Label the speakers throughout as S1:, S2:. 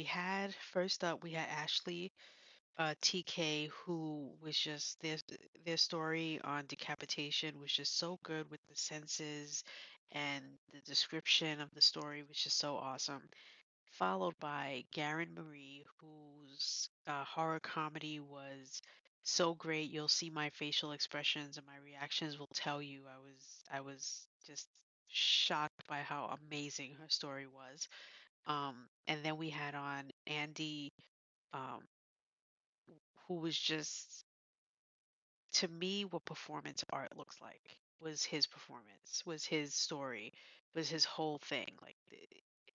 S1: we had first up, we had Ashley, TK, who was just their story on decapitation was just so good with the senses, and the description of the story was just so awesome. Followed by Garen Marie, whose horror comedy was so great. You'll see my facial expressions and my reactions will tell you I was just shocked by how amazing her story was. And then we had on Andy, um, who was just, to me, what performance art looks like was his performance, was his story, was his whole thing. Like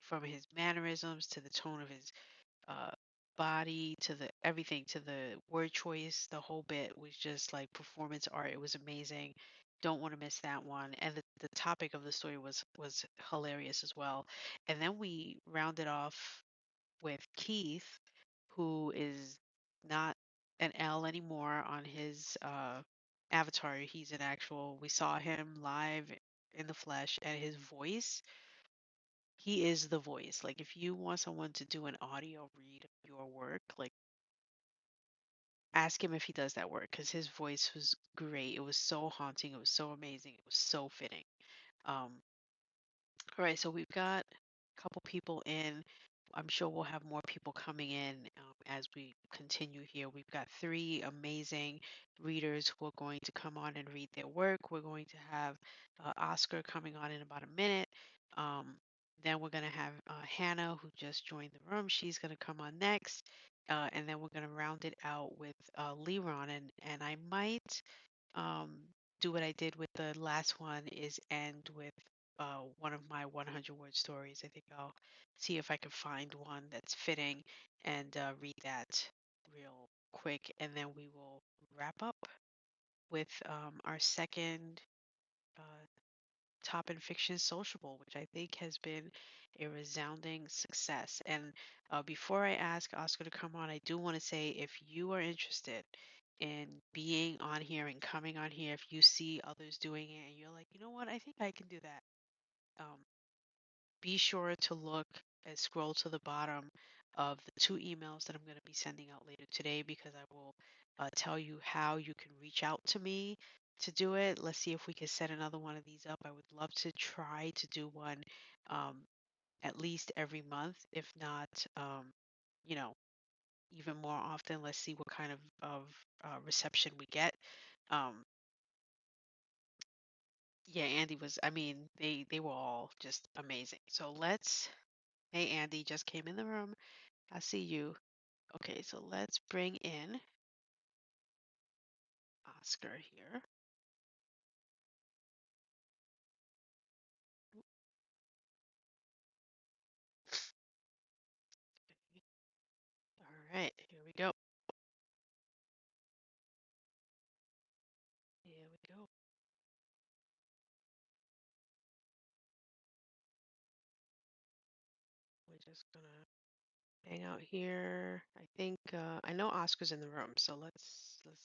S1: from his mannerisms to the tone of his uh, body to the everything to the word choice, the whole bit was just like performance art. It was amazing. Don't want to miss that one. And the topic of the story was hilarious as well. And then we rounded off with Keith, who is not an L anymore on his avatar. He's an actual, we saw him live in the flesh, and his voice, he is the voice. Like, if you want someone to do an audio read of your work, like, ask him if he does that work because his voice was great. It was so haunting. It was so amazing. It was so fitting. Um, All right, so we've got a couple people in. I'm sure we'll have more people coming in as we continue here. We've got three amazing readers who are going to come on and read their work. We're going to have Oscar coming on in about a minute. Um, then we're going to have Hannah, who just joined the room. She's going to come on next. And then we're going to round it out with Leron. And I might um, do what I did with the last one, is end with one of my 100 word stories. I think I'll see if I can find one that's fitting and read that real quick. And then we will wrap up with our second uh, top in fiction sociable, which I think has been a resounding success. And before I ask Oscar to come on, I do want to say, if you are interested in being on here and coming on here, if you see others doing it and you're like, you know what, I think I can do that. Um, be sure to look and scroll to the bottom of the two emails that I'm going to be sending out later today, because I will tell you how you can reach out to me to do it. Let's see if we can set another one of these up. I would love to try to do one um, at least every month, if not, you know, even more often. Let's see what kind of reception we get. Um, yeah, Andy was, I mean, they were all just amazing. So let's, hey, Andy just came in the room. I see you. Okay, so let's bring in Oscar here. All right, here we go. Here we go. We're just gonna hang out here. I think I know Oscar's in the room, so let's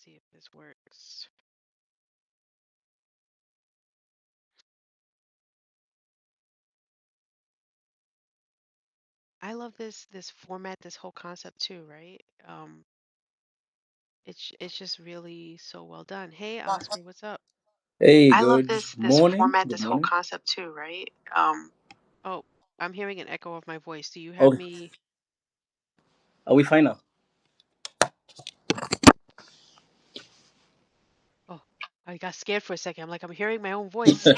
S1: see if this works. I love this format, this whole concept too, right? It's just really so well done. Hey, Oscar, what's up?
S2: Hey,
S1: I love
S2: good
S1: this
S2: morning.
S1: format,
S2: Good
S1: this whole
S2: morning.
S1: concept too, right? Oh, I'm hearing an echo of my voice. Do you have
S2: Okay,
S1: me?
S2: are we fine now?
S1: Oh, I got scared for a second. I'm like, I'm hearing my own voice.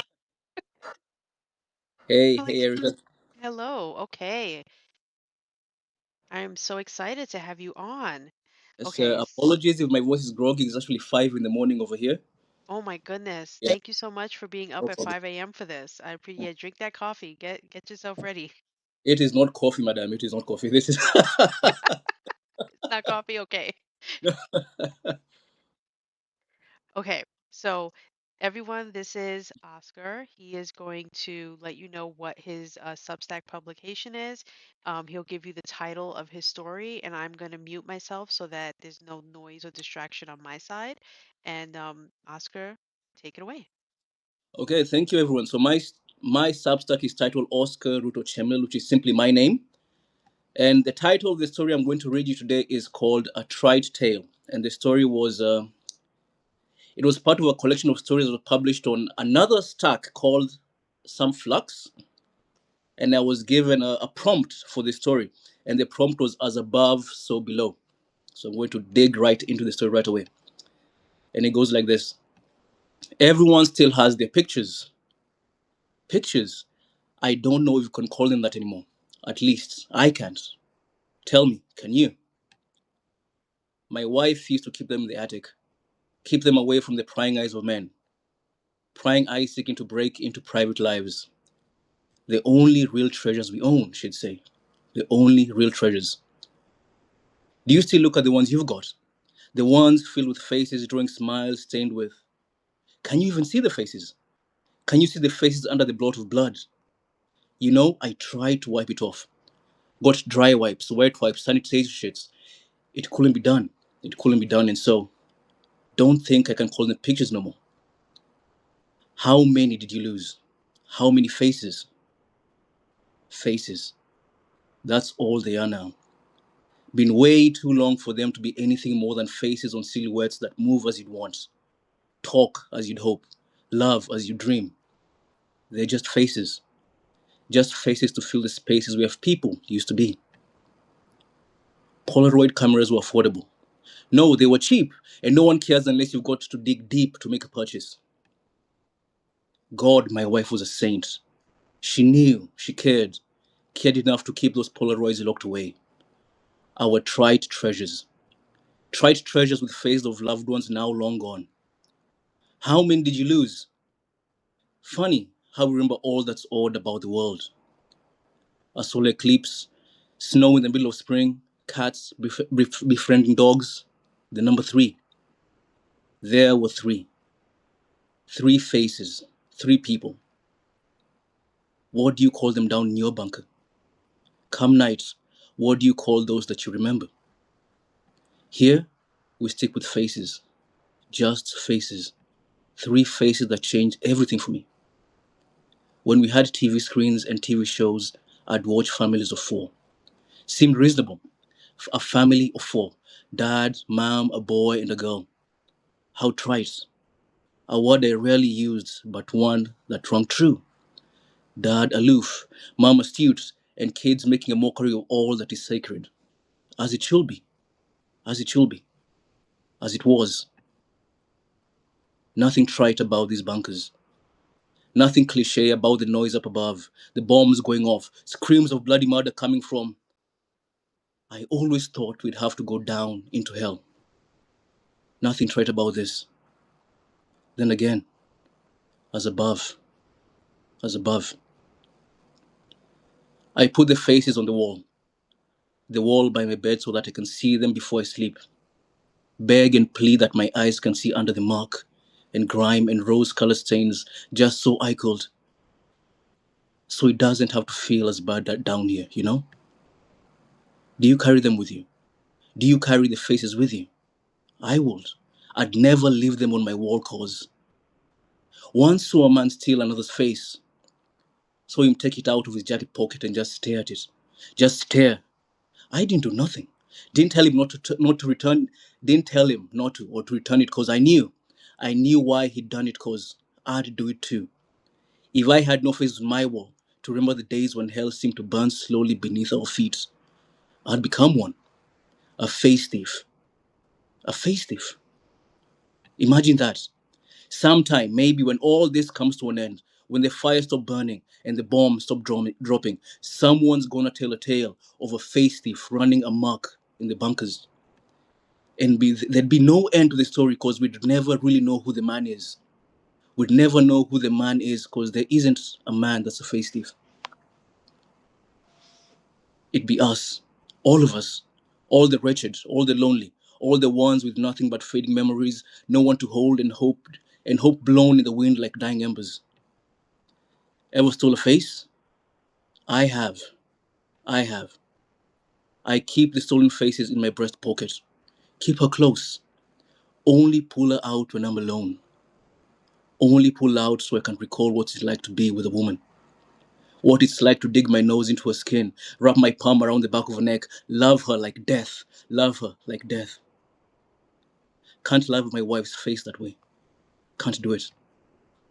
S2: Hey,
S1: I'm like,
S2: hey, Erica.
S1: hello. Okay. I'm so excited to have you on.
S2: Yes,
S1: Okay.
S2: apologies if my voice is groggy. It's actually 5 in the morning over here.
S1: Oh my goodness.
S2: Yeah,
S1: Thank you so much for being up
S2: no
S1: at
S2: problem.
S1: 5 a.m. for this. I appreciate, yeah, drink that coffee. Get yourself ready.
S2: It is not coffee, madam. It is not coffee. This is.
S1: It's not coffee, okay. Okay. So everyone, this is Oscar. He is going to let you know what his Substack publication is. He'll give you the title of his story, and I'm going to mute myself so that there's no noise or distraction on my side. And Oscar, take it away.
S2: Okay, thank you, everyone. So my Substack is titled Oscar Ruto Chemel, which is simply my name. And the title of the story I'm going to read you today is called A Tried Tale. And the story was it was part of a collection of stories that was published on another stack called Some Flux. And I was given a prompt for the story, and the prompt was as above, so below. So I'm going to dig right into the story right away. And it goes like this: everyone still has their pictures. Pictures. I don't know if you can call them that anymore. At least I can't. Tell me, can you? My wife used to keep them in the attic, keep them away from the prying eyes of men, prying eyes seeking to break into private lives. The only real treasures we own, she'd say. The only real treasures. Do you still look at the ones you've got? The ones filled with faces drawing smiles stained with. Can you even see the faces? Can you see the faces under the blot of blood? You know, I tried to wipe it off. Got dry wipes, wet wipes, sanitization sheets. It couldn't be done. It couldn't be done, and so don't think I can call them pictures no more. How many did you lose? How many faces? Faces. That's all they are now. Been way too long for them to be anything more than faces on silhouettes that move as you'd want, talk as you'd hope, love as you dream. They're just faces to fill the spaces where people used to be. Polaroid cameras were affordable. No, they were cheap, and no one cares unless you've got to dig deep to make a purchase. God, my wife was a saint. She knew, she cared enough to keep those Polaroids locked away. Our tried treasures with faces of loved ones now long gone. How many did you lose? Funny how we remember all that's odd about the world. A solar eclipse, snow in the middle of spring, cats befriending dogs. The number three. There were three. Three faces, three people. What do you call them down in your bunker? Come night, what do you call those that you remember? Here, we stick with faces, just faces. Three faces that changed everything for me. When we had TV screens and TV shows, I'd watch families of four. Seemed reasonable. A family of four: dad, mom, a boy, and a girl. How trite. A word I rarely used, but one that rang true. Dad aloof, mom astute, and kids making a mockery of all that is sacred. As it should be, as it should be, as it was. Nothing trite about these bunkers. Nothing cliche about the noise up above, the bombs going off, screams of bloody murder coming from. I always thought we'd have to go down into hell. Nothing trite about this. Then again, as above, as above. I put the faces on the wall by my bed so that I can see them before I sleep. Beg and plead that my eyes can see under the mark and grime and rose-colored stains just so I could, so it doesn't have to feel as bad down here, you know? Do you carry them with you? Do you carry the faces with you? I would. I'd never leave them on my wall cause. Once saw a man steal another's face, saw him take it out of his jacket pocket and just stare at it. Just stare. I didn't do nothing. Didn't tell him not to return. Didn't tell him not to or to return it because I knew. I knew why he'd done it because I'd do it too. If I had no face on my wall to remember the days when hell seemed to burn slowly beneath our feet, I'd become one. A face thief. A face thief. Imagine that. Sometime, maybe when all this comes to an end, when the fire stop burning and the bombs stop dropping, someone's gonna tell a tale of a face thief running amok in the bunkers. And there'd be no end to the story because we'd never really know who the man is. We'd never know who the man is because there isn't a man that's a face thief. It'd be us, all of us, all the wretched, all the lonely, all the ones with nothing but fading memories, no one to hold and hope blown in the wind like dying embers. Ever stole a face? I have. I have. I keep the stolen faces in my breast pocket. Keep her close. Only pull her out when I'm alone. Only pull out so I can recall what it's like to be with a woman. What it's like to dig my nose into her skin, wrap my palm around the back of her neck, love her like death, love her like death. Can't love my wife's face that way. Can't do it.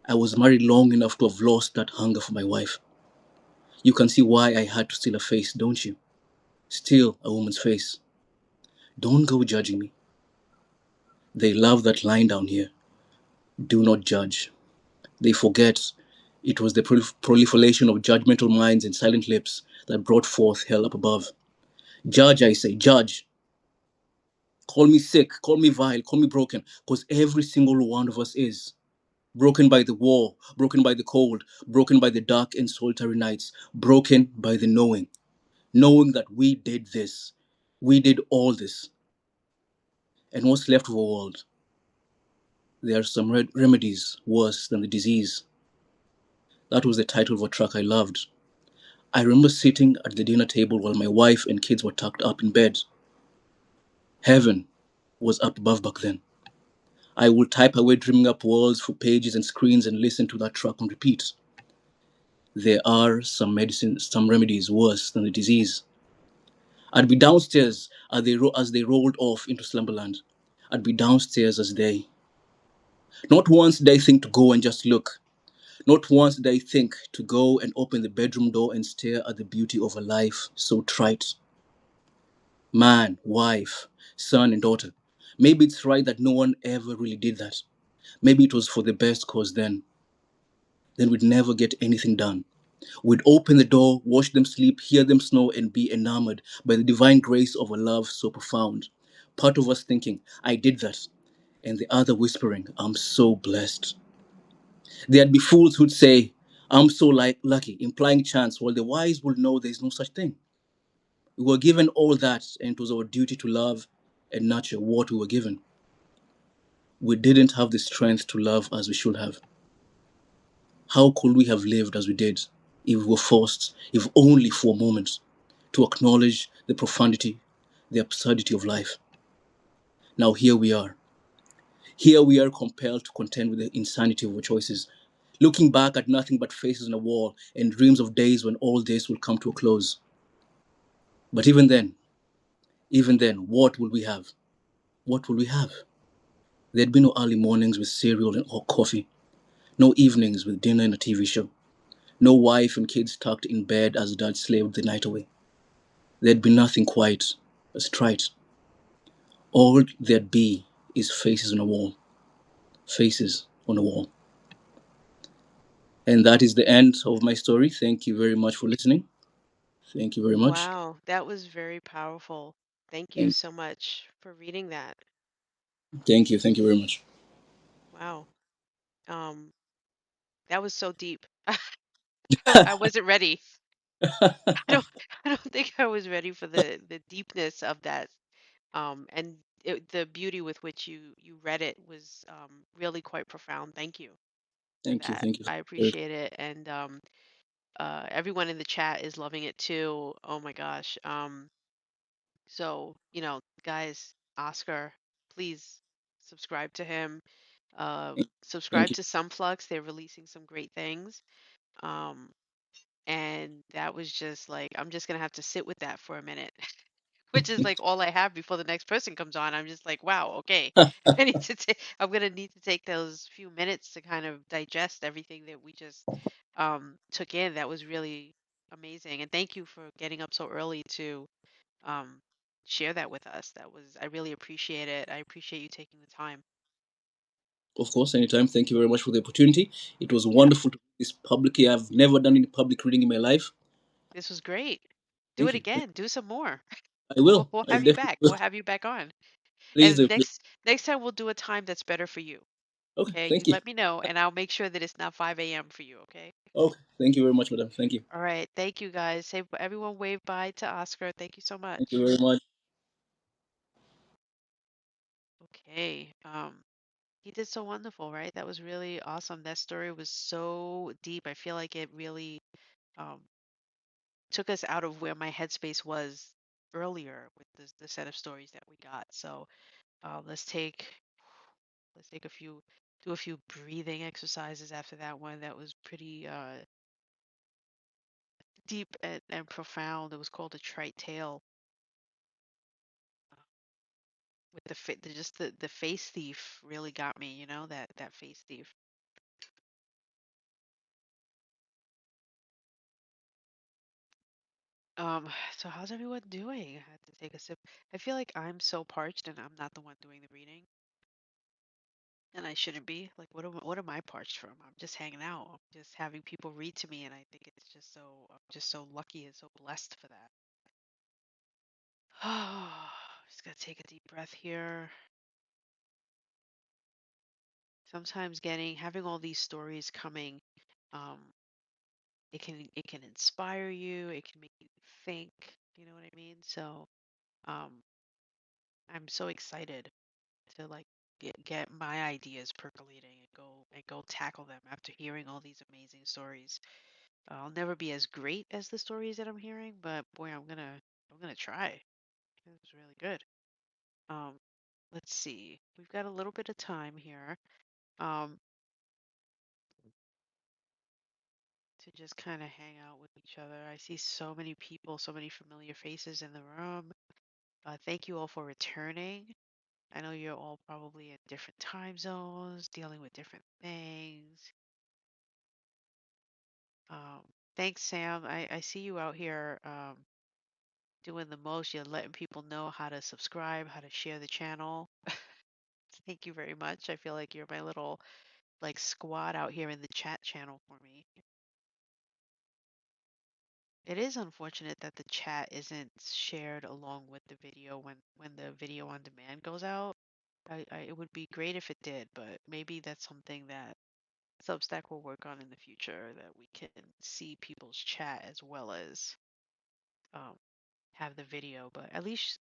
S2: I was married long enough to have lost that hunger for my wife. You can see why I had to steal her face, don't you? Steal a woman's face. Don't go judging me. They love that line down here. Do not judge. They forget it was the proliferation of judgmental minds and silent lips that brought forth hell up above. Judge, I say, judge. Call me sick, call me vile, call me broken, because every single one of us is. Broken by the war, broken by the cold, broken by the dark and solitary nights, broken by the knowing. Knowing that we did this. We did all this. And what's left of our world? There are some remedies worse than the disease. That was the title of a track I loved. I remember sitting at the dinner table while my wife and kids were tucked up in bed. Heaven was up above back then. I would type away dreaming up worlds for pages and screens and listen to that track on repeat. There are some medicines, some remedies worse than the disease. I'd be downstairs as they rolled off into slumberland. I'd be downstairs as they. Not once did I think to go and just look. Not once did I think to go and open the bedroom door and stare at the beauty of a life so trite. Man, wife, son, and daughter. Maybe it's right that no one ever really did that. Maybe it was for the best cause then we'd never get anything done. We'd open the door, watch them sleep, hear them snore, and be enamored by the divine grace of a love so profound. Part of us thinking, I did that, and the other whispering, I'm so blessed. There'd be fools who'd say, I'm so lucky, implying chance, while the wise would know there's no such thing. We were given all that, and it was our duty to love and nurture what we were given. We didn't have the strength to love as we should have. How could we have lived as we did if we were forced, if only for a moment, to acknowledge the profundity, the absurdity of life? Now here we are. Here we are compelled to contend with the insanity of our choices, looking back at nothing but faces on a wall and dreams of days when all this will come to a close. But even then, what will we have? What will we have? There'd be no early mornings with cereal and or coffee, no evenings with dinner and a TV show, no wife and kids tucked in bed as dad slaved the night away. There'd be nothing quite as trite. All there'd be is faces on a wall, faces on a wall. And that is the end of my story. Thank you very much for listening. Thank you very much.
S1: Wow, that was very powerful. Thank you
S2: Thank,
S1: so much for reading that.
S2: thank you. Thank you very much.
S1: Wow. Um, that was so deep. I wasn't ready. I don't I don't think I was ready for the deepness of that. And the beauty with which you read it was really quite profound. Thank you for
S2: Thank you.
S1: that.
S2: Thank you.
S1: I appreciate it. And everyone in the chat is loving it too. Oh my gosh. So, guys, Oscar, please subscribe to him.
S2: Thank
S1: Subscribe
S2: you.
S1: to Sunflux. They're releasing some great things. Um, and that was just like, I'm just gonna have to sit with that for a minute, which is like all I have before the next person comes on. I'm just like, wow, okay. I'm gonna need to take those few minutes to kind of digest everything that we just took in. That was really amazing. And thank you for getting up so early to um, share that with us. I really appreciate it. I appreciate you taking the time.
S2: Of course, anytime. Thank you very much for the opportunity. It was
S1: Yeah,
S2: wonderful to do this publicly. I've never done any public reading in my life.
S1: this was great. Do
S2: Thank
S1: it
S2: you.
S1: again. Do some more.
S2: I
S1: We'll,
S2: will.
S1: we'll
S2: I
S1: have you
S2: definitely
S1: back.
S2: will.
S1: We'll have you back on.
S2: Please
S1: And
S2: do. Please.
S1: next time we'll do a time that's better for you.
S2: Okay.
S1: Okay, you
S2: Thank you.
S1: let me know, and I'll make sure that it's not 5 a.m. for you. Okay.
S2: Okay. Thank you very much, madam. Thank you.
S1: All right. Thank you guys. Say everyone wave bye to Oscar. Thank you so
S2: Thank you
S1: much.
S2: very much.
S1: Okay. He did so wonderful, right? That was really awesome. That story was so deep. I feel like it really um, took us out of where my headspace was earlier with the set of stories that we got. So let's take a few do a few breathing exercises after that one. That was pretty deep and profound. It was called a trite tale. uh, With just the face thief really got me. You know that face thief. So how's everyone doing? I had to take a sip. I feel like I'm so parched and I'm not the one doing the reading, and I shouldn't be. Like, what am I parched from? I'm just hanging out. I'm just having people read to me, and I think it's just I'm just so lucky and so blessed for that. Just gotta take a deep breath here. Sometimes having all these stories coming, um, it can inspire you. It can make you think. You know what I mean? So, um, I'm so excited to like get my ideas percolating and go tackle them after hearing all these amazing stories. I'll never be as great as the stories that I'm hearing, but boy, I'm gonna try. It was really good. Um, let's see. We've got a little bit of time here. Um, to just kind of hang out with each other. I see so many people, so many familiar faces in the room. Thank you all for returning. I know you're all probably in different time zones, dealing with different things. Um, thanks, Sam. I see you out here doing the most. You're letting people know how to subscribe, how to share the channel. Thank you very much. I feel like you're my little like squad out here in the chat channel for me. It is unfortunate that the chat isn't shared along with the video when the video on demand goes out. It would be great if it did, but maybe that's something that Substack will work on in the future, that we can see people's chat as well as um, have the video. But at least,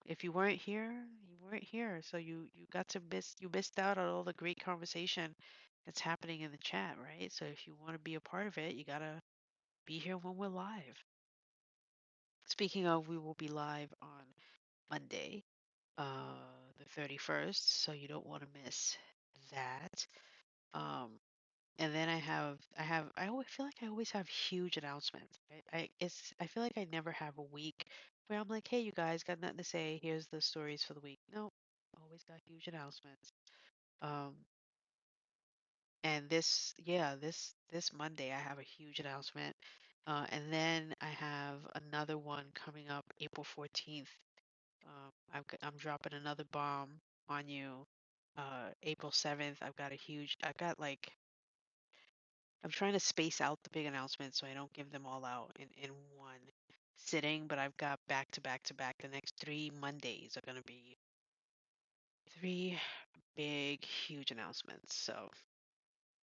S1: if you weren't here, you weren't here. So you got to missed out on all the great conversation that's happening in the chat, right? So if you want to be a part of it, you gotta be here when we're live. Speaking of, we will be live on Monday, the 31st, so you don't want to miss that. And then I always feel like I always have huge announcements. I feel like I never have a week where I'm like, hey, you guys got nothing to say. Here's the stories for the week. No, always got huge announcements. Um, and this Monday I have a huge announcement. And then I have another one coming up April 14th. I'm dropping another bomb on you. April 7th, I've got like, I'm trying to space out the big announcements so I don't give them all out in one sitting, but I've got back to back to back. The next 3 Mondays are going to be three big, huge announcements. So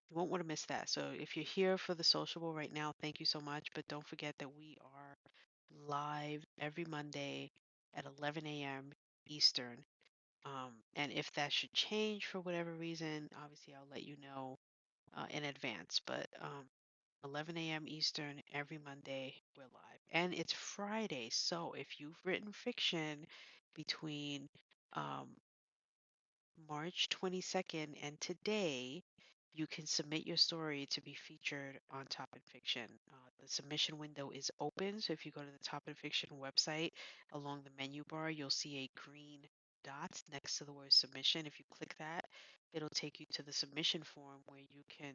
S1: you won't want to miss that. So if you're here for the sociable right now, thank you so much. But don't forget that we are live every Monday at 11 a.m. Eastern. And if that should change for whatever reason, obviously I'll let you know in advance. But 11 a.m. Eastern every Monday, we're live. And it's Friday. So if you've written fiction between um, March 22nd and today, you can submit your story to be featured on Top and Fiction. The submission window is open, so if you go to the Top and Fiction website, along the menu bar, you'll see a green dot next to the word submission. If you click that, it'll take you to the submission form where you can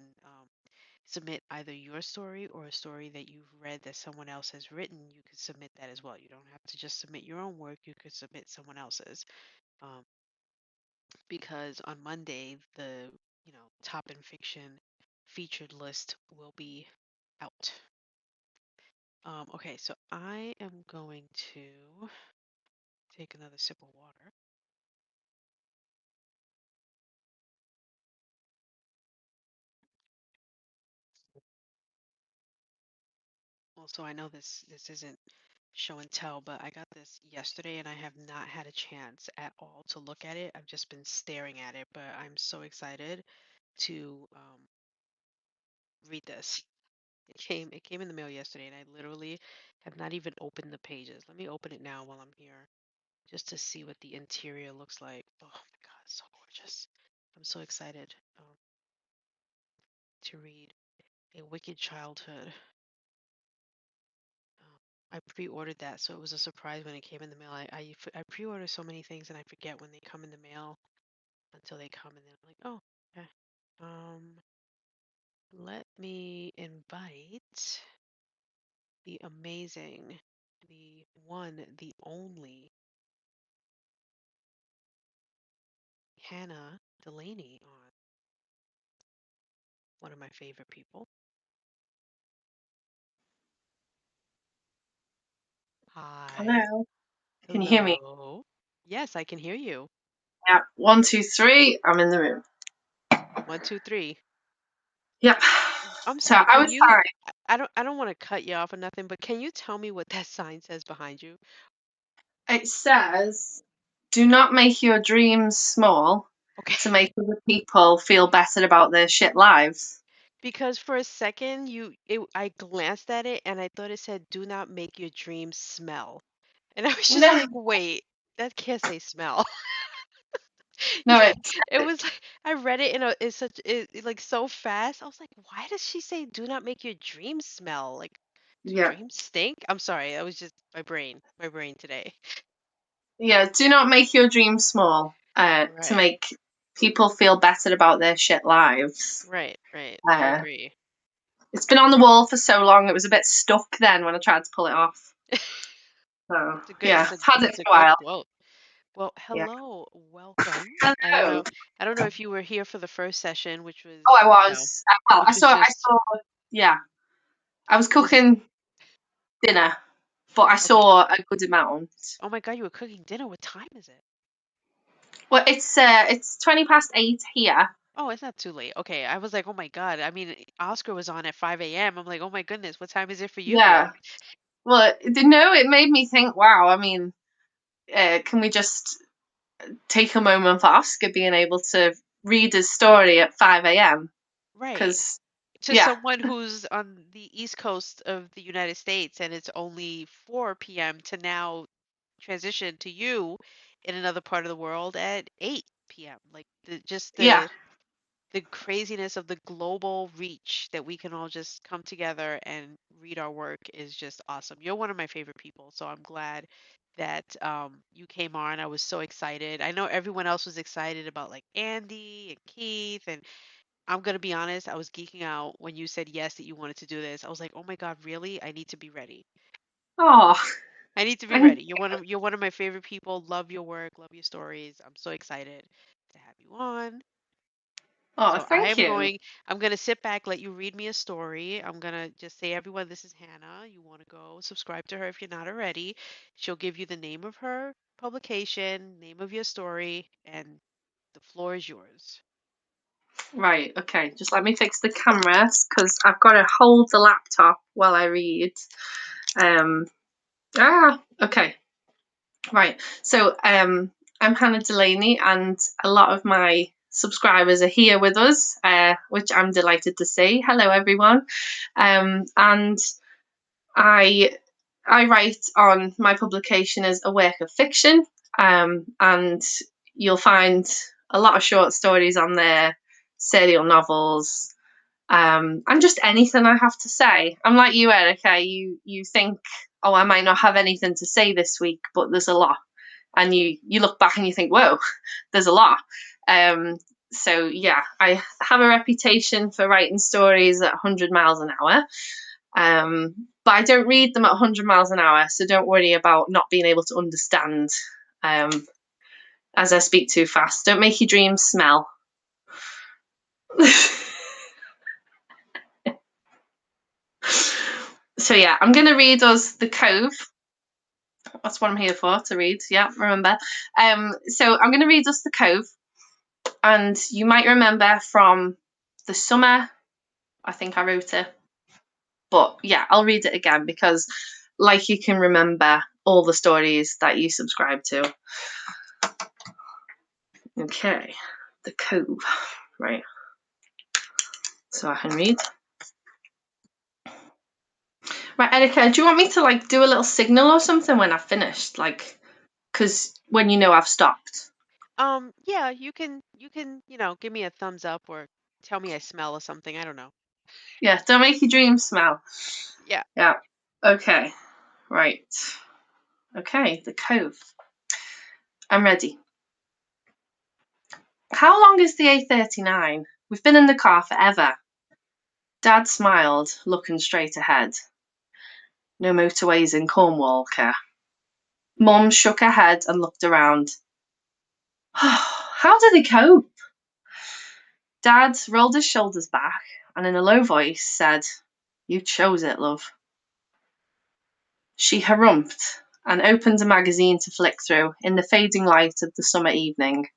S1: submit either your story or a story that you've read that someone else has written. You can submit that as well. You don't have to just submit your own work, you could submit someone else's. Um, because on Monday, the top in fiction featured list will be out. Okay, so I am going to take another sip of water. Also, I know this isn't show and tell, but I got this yesterday and I have not had a chance at all to look at it. I've just been staring at it, but I'm so excited to read this. It came in the mail yesterday, and I literally have not even opened the pages. Let me open it now while I'm here, just to see what the interior looks like. Oh my God, it's so gorgeous! I'm so excited to read A Wicked Childhood. I pre-ordered that, so it was a surprise when it came in the mail. I pre-order so many things and I forget when they come in the mail until they come, and then I'm like, oh, okay. Let me invite the amazing, the one, the only Hannah Delaney on. One of my favorite people. Hi.
S3: Hello. Can you hear me?
S1: Hello. Yes, I can hear you.
S3: Yeah. One, two, three. I'm in the room.
S1: One, two, three.
S3: Yep.
S1: I'm
S3: So
S1: sorry,
S3: I
S1: can
S3: was
S1: you
S3: fine.
S1: I don't want to cut you off or nothing, but can you tell me what that sign says behind you?
S3: It says, "Do not make your dreams small
S1: Okay.
S3: to make other people feel better about their shit lives."
S1: Because for a second I glanced at it and I thought it said do not make your dreams smell. And I was just
S3: No,
S1: like, wait, that can't say smell.
S3: no,
S1: It was like I read it in a it's such like so fast. I was like, why does she say do not make your dreams smell? Like, do
S3: yeah,
S1: dreams stink? I'm sorry, that was just my brain today.
S3: yeah. Do not make your dreams small to
S1: Right,
S3: make people feel better about their shit lives.
S1: right. I
S3: Uh,
S1: agree.
S3: it's been on the wall for so long, it was a bit stuck then when I tried to pull it off. So yeah, I've had it
S1: It's a
S3: for a
S1: good
S3: while.
S1: quote. Well,
S3: Yeah.
S1: hello, welcome.
S3: Hello.
S1: I don't know if you were here for the first session, which
S3: Oh,
S1: was,
S3: I was. Well,
S1: which was
S3: I
S1: just
S3: saw. Yeah, I was
S1: was
S3: cooking dinner, but I
S1: okay.
S3: saw a good amount.
S1: Oh my God, you were cooking dinner. What time is it?
S3: Well, it's 20 past 8 here.
S1: Oh, it's not too late. Okay, I was like, oh my God. I mean, Oscar was on at 5 a.m. I'm like, oh my goodness, what time is it for you there?
S3: Yeah. Well, no, it made me think. Wow. I mean, can we just take a moment for Oscar being able to read his story at 5 a.m.?
S1: Right.
S3: Because
S1: To
S3: yeah,
S1: someone who's on the East Coast of the United States and it's only 4 p.m. to now transition to you in another part of the world at 8 p.m. Like
S3: yeah.
S1: the craziness of the global reach that we can all just come together and read our work is just awesome. You're one of my favorite people, so I'm glad that you came on. I was so excited. I know everyone else was excited about like Andy and Keith, and I'm gonna be honest, I was geeking out when you said yes that you wanted to do this. I was like, oh my God, really? I need to be ready.
S3: Oh,
S1: I need to be
S3: thank.
S1: ready. You're one of my favorite people. Love your work, love your stories. I'm so excited to have you on.
S3: Oh,
S1: So
S3: thank you.
S1: I'm gonna sit back, let you read me a story. I'm gonna just say, everyone, this is Hannah. You want to go subscribe to her if you're not already. She'll give you the name of her publication, name of your story, and the floor is yours.
S3: Right. Okay. Just let me fix the cameras because I've got to hold the laptop while I read. Um. Okay. Right. So I'm Hannah Delaney, and a lot of my subscribers are here with us, which I'm delighted to see. Hello, everyone. And I I write on my publication as a work of fiction, and you'll find a lot of short stories on there, serial novels, and just anything I have to say. I'm like you, Erica. You think, oh, I might not have anything to say this week, but there's a lot, and you look back and you think, whoa, there's a lot. Um, so yeah, I have a reputation for writing stories at 100 miles an hour, but I don't read them at 100 miles an hour, so don't worry about not being able to understand um, as I speak too fast. Don't make your dreams smell. So yeah, I'm going to read us The Cove. That's what I'm here for, to read. Yeah, remember. So I'm going to read us The Cove, and you might remember from the summer. I think I wrote it, but yeah, I'll read it again because, like, you can remember all the stories that you subscribe to. Okay, The Cove. Right. So I can read. Right, Erica, do you want me to like do a little signal or something when I've finished? Like, because when you know I've stopped.
S1: Yeah, give me a thumbs up or tell me I smell or something. I don't know.
S3: Yeah, don't make your dreams smell.
S1: Yeah.
S3: Yeah. Okay. Right. Okay, the cove. I'm ready. How long is the A39? We've been in the car forever. Dad smiled, looking straight ahead. No motorways in Cornwall, Care. Mum shook her head and looked around. How do they cope? Dad rolled his shoulders back and in a low voice said, "You chose it, love." She harumphed and opened a magazine to flick through in the fading light of the summer evening.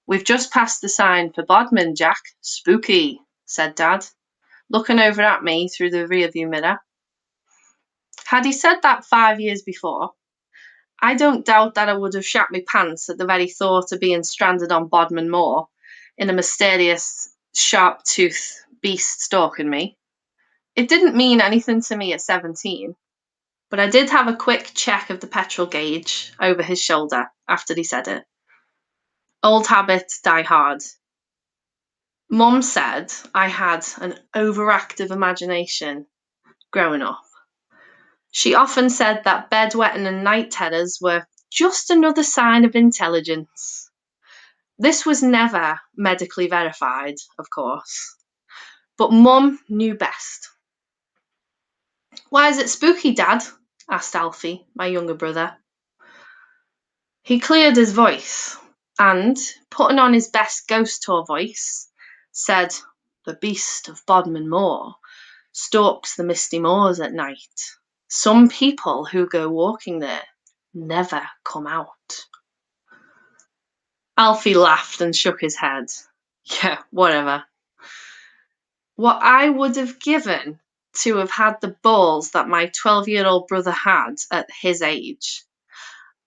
S3: "We've just passed the sign for Bodmin, Jack. Spooky," said Dad, looking over at me through the rearview mirror. Had he said that 5 years before, I don't doubt that I would have shat my pants at the very thought of being stranded on Bodmin Moor in a mysterious, sharp-toothed beast stalking me. It didn't mean anything to me at 17, but I did have a quick check of the petrol gauge over his shoulder after he said it. Old habits die hard. Mum said I had an overactive imagination growing up. She often said that bedwetting and night terrors were just another sign of intelligence. This was never medically verified, of course, but Mum knew best. "Why is it spooky, Dad?" asked Alfie, my younger brother. He cleared his voice and, putting on his best ghost tour voice, said, "The beast of Bodmin Moor stalks the misty moors at night. Some people who go walking there never come out." Alfie laughed and shook his head. Yeah, whatever. What I would have given to have had the balls that my 12-year-old brother had at his age.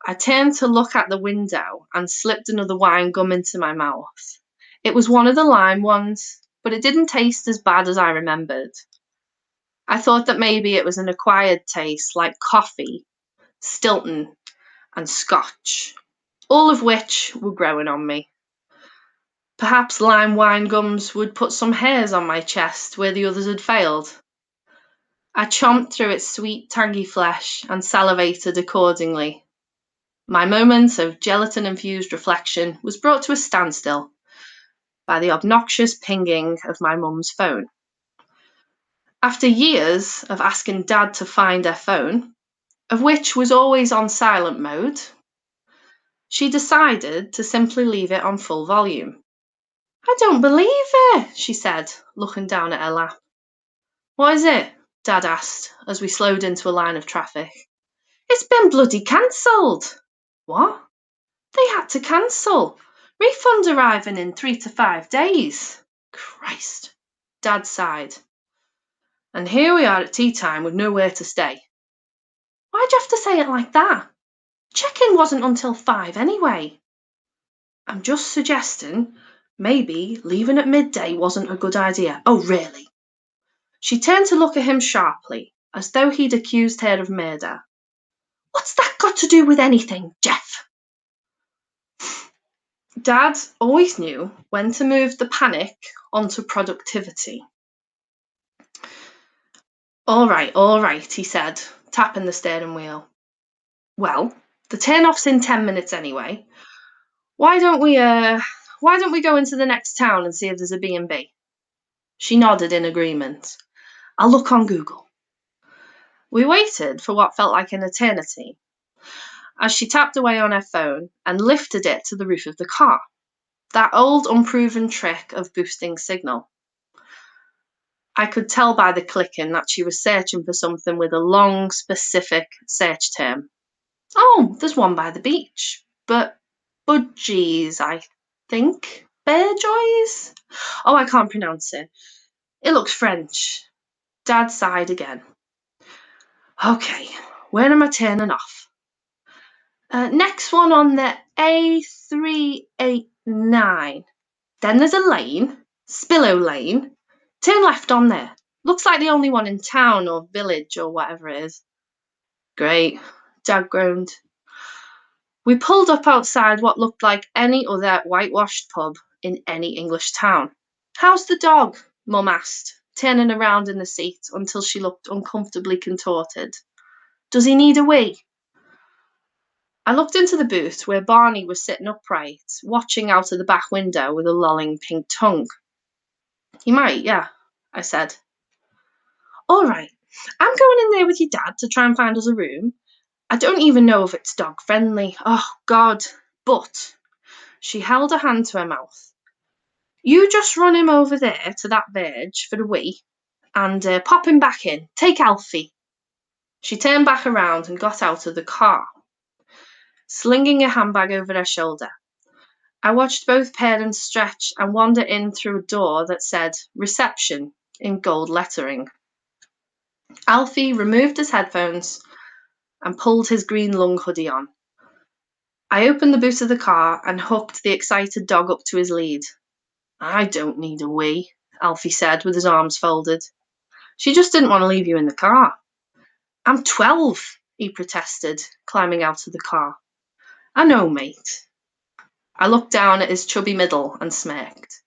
S3: I turned to look at the window and slipped another wine gum into my mouth. It was one of the lime ones, but it didn't taste as bad as I remembered. I thought that maybe it was an acquired taste like coffee, Stilton, and Scotch, all of which were growing on me. Perhaps lime wine gums would put some hairs on my chest where the others had failed. I chomped through its sweet, tangy flesh and salivated accordingly. My moment of gelatin-infused reflection was brought to a standstill by the obnoxious pinging of my mum's phone. After years of asking Dad to find her phone, of which was always on silent mode, she decided to simply leave it on full volume. "I don't believe it," she said, looking down at her lap. "What is it?" Dad asked as we slowed into a line of traffic. "It's been bloody cancelled." "What?" "They had to cancel. Refund arriving in 3 to 5 days. Christ." Dad sighed. "And here we are at tea time with nowhere to stay." "Why'd you have to say it like that? Check-in wasn't until 5 anyway." "I'm just suggesting maybe leaving at midday wasn't a good idea." "Oh, really?" She turned to look at him sharply, as though he'd accused her of murder. "What's that got to do with anything, Jeff?" Dad always knew when to move the panic onto productivity. All right, he said, tapping the steering wheel. "Well, the turn-off's in 10 minutes anyway. Why don't we go into the next town and see if there's a B&B? She nodded in agreement. "I'll look on Google." We waited for what felt like an eternity as she tapped away on her phone and lifted it to the roof of the car. That old unproven trick of boosting signal. I could tell by the clicking that she was searching for something with a long, specific search term. "Oh, there's one by the beach. But budgies, I think. Bearjoys? Oh, I can't pronounce it. It looks French." Dad sighed again. "Okay, where am I turning off?" "Next one on the A389. Then there's a lane, Spillow Lane. Turn left on there. Looks like the only one in town or village or whatever it is." "Great," Dad groaned. We pulled up outside what looked like any other whitewashed pub in any English town. "How's the dog?" Mum asked, turning around in the seat until she looked uncomfortably contorted. Does he need a wee? I looked into the booth where Barney was sitting upright, watching out of the back window with a lolling pink tongue. He might, yeah, I said. All right, I'm going in there with your dad to try and find us a room. I don't even know if it's dog friendly. Oh, God. But she held a hand to her mouth. You just run him over there to that verge for the wee and pop him back in. Take Alfie. She turned back around and got out of the car, slinging a handbag over her shoulder. I watched both parents stretch and wander in through a door that said reception in gold lettering. Alfie removed his headphones and pulled his green lung hoodie on. I opened the boot of the car and hooked the excited dog up to his lead. I don't need a wee, Alfie said with his arms folded. She just didn't want to leave you in the car. I'm 12, he protested, climbing out of the car. I know, mate. I looked down at his chubby middle and smirked.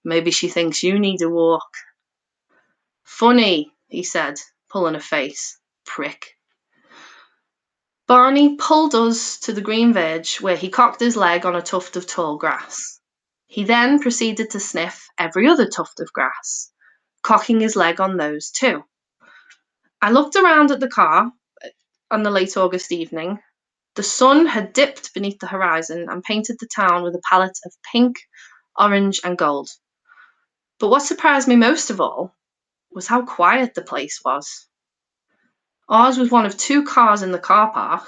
S3: Maybe she thinks you need a walk. Funny, he said, pulling a face. Prick. Barney pulled us to the green verge where he cocked his leg on a tuft of tall grass. He then proceeded to sniff every other tuft of grass, cocking his leg on those too. I looked around at the car on the late August evening. The sun had dipped beneath the horizon and painted the town with a palette of pink, orange, and gold. But what surprised me most of all was how quiet the place was. Ours was one of 2 cars in the car park,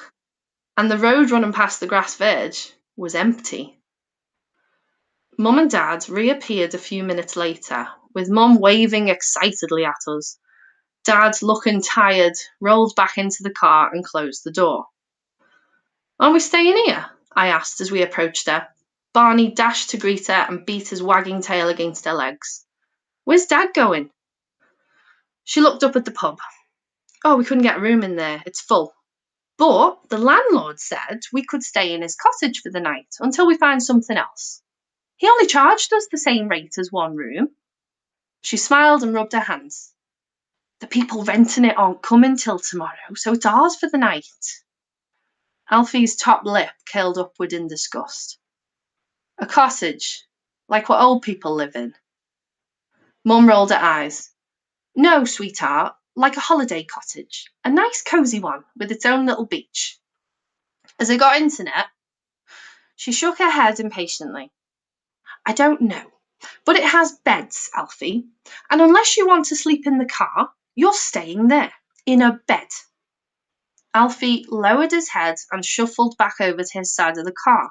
S3: and the road running past the grass verge was empty. Mum and Dad reappeared a few minutes later, with Mum waving excitedly at us. Dad, looking tired, rolled back into the car and closed the door. Are we staying here? I asked as we approached her. Barney dashed to greet her and beat his wagging tail against her legs. Where's Dad going? She looked up at the pub. Oh, we couldn't get a room in there. It's full. But the landlord said we could stay in his cottage for the night until we find something else. He only charged us the same rate as one room. She smiled and rubbed her hands. The people renting it aren't coming till tomorrow, so it's ours for the night. Alfie's top lip curled upward in disgust. A cottage, like what old people live in. Mum rolled her eyes. No, sweetheart, like a holiday cottage. A nice cosy one with its own little beach. As I got internet, she shook her head impatiently. I don't know, but it has beds, Alfie, and unless you want to sleep in the car, you're staying there, in a bed. Alfie lowered his head and shuffled back over to his side of the car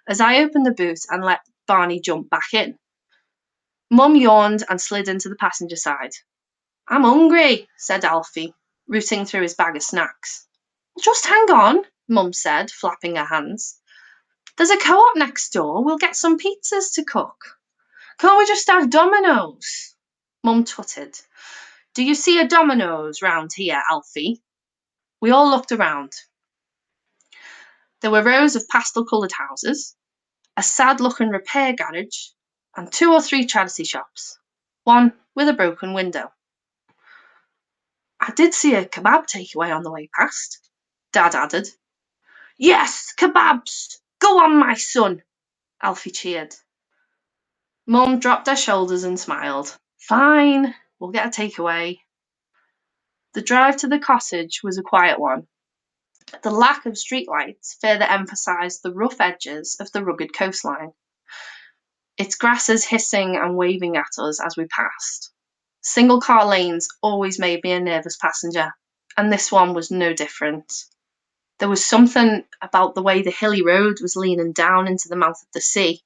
S3: as I opened the boot and let Barney jump back in. Mum yawned and slid into the passenger side. I'm hungry, said Alfie, rooting through his bag of snacks. Just hang on, Mum said, flapping her hands. There's a co-op next door. We'll get some pizzas to cook. Can't we just have Domino's? Mum tutted. Do you see a Domino's round here, Alfie? We all looked around. There were rows of pastel-coloured houses, a sad-looking repair garage, and 2 or 3 charity shops, one with a broken window. I did see a kebab takeaway on the way past, Dad added. Yes, kebabs! Go on, my son! Alfie cheered. Mum dropped her shoulders and smiled. Fine, we'll get a takeaway. The drive to the cottage was a quiet one. The lack of streetlights further emphasised the rough edges of the rugged coastline, its grasses hissing and waving at us as we passed. Single-car lanes always made me a nervous passenger, and this one was no different. There was something about the way the hilly road was leaning down into the mouth of the sea,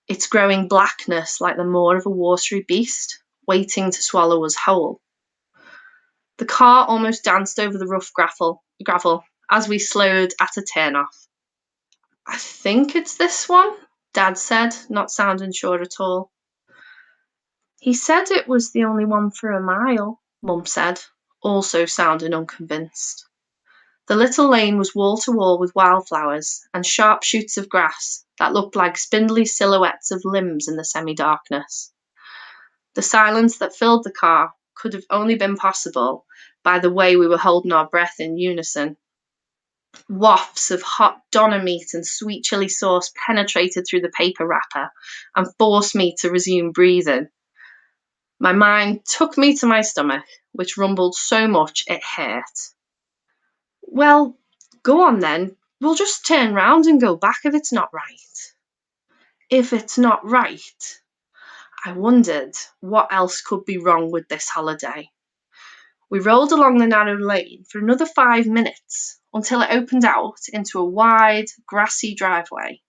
S3: its growing blackness like the maw of a watery beast, waiting to swallow us whole. The car almost danced over the rough gravel as we slowed at a turn-off. I think it's this one, Dad said, not sounding sure at all. He said it was the only one for a mile, Mum said, also sounding unconvinced. The little lane was wall-to-wall with wildflowers and sharp shoots of grass that looked like spindly silhouettes of limbs in the semi-darkness. The silence that filled the car could have only been possible by the way we were holding our breath in unison. Wafts of hot doner meat and sweet chili sauce penetrated through the paper wrapper and forced me to resume breathing. My mind took me to my stomach, which rumbled so much it hurt. Well, go on then. We'll just turn round and go back if it's not right. If it's not right. I wondered what else could be wrong with this holiday. We rolled along the narrow lane for another 5 minutes until it opened out into a wide, grassy driveway.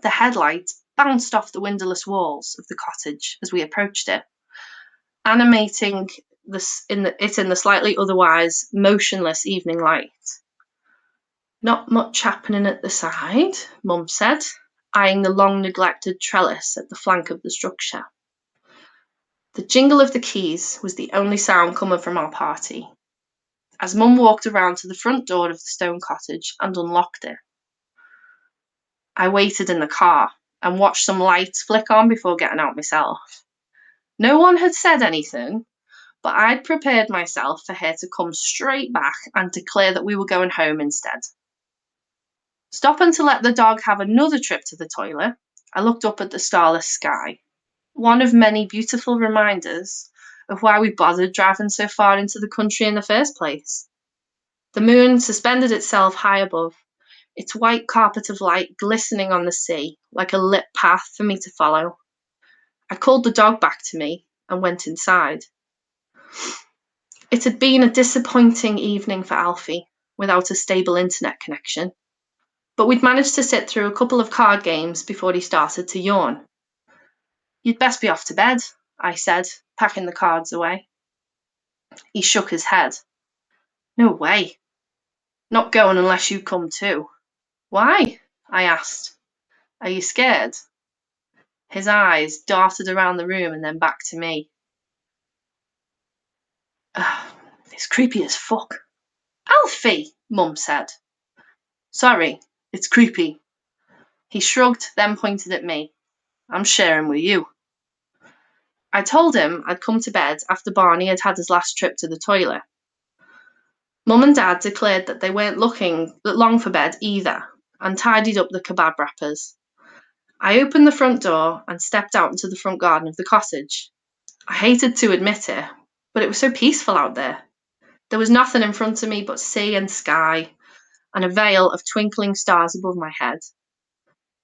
S3: The headlights bounced off the windowless walls of the cottage as we approached it, animating it in the slightly otherwise motionless evening light. Not much happening at the side, Mum said, eyeing the long neglected trellis at the flank of the structure. The jingle of the keys was the only sound coming from our party, as Mum walked around to the front door of the stone cottage and unlocked it. I waited in the car and watched some lights flick on before getting out myself. No one had said anything, but I'd prepared myself for her to come straight back and declare that we were going home instead. Stopping to let the dog have another trip to the toilet, I looked up at the starless sky, one of many beautiful reminders of why we bothered driving so far into the country in the first place. The moon suspended itself high above, its white carpet of light glistening on the sea like a lit path for me to follow. I called the dog back to me and went inside. It had been a disappointing evening for Alfie, without a stable internet connection, but we'd managed to sit through a couple of card games before he started to yawn. You'd best be off to bed, I said, packing the cards away. He shook his head. No way. Not going unless you come too. Why? I asked. Are you scared? His eyes darted around the room and then back to me. It's creepy as fuck. Alfie, Mum said. Sorry, it's creepy. He shrugged, then pointed at me. I'm sharing with you. I told him I'd come to bed after Barney had had his last trip to the toilet. Mum and Dad declared that they weren't looking long for bed either, and tidied up the kebab wrappers. I opened the front door and stepped out into the front garden of the cottage. I hated to admit it, but it was so peaceful out there. There was nothing in front of me but sea and sky, and a veil of twinkling stars above my head.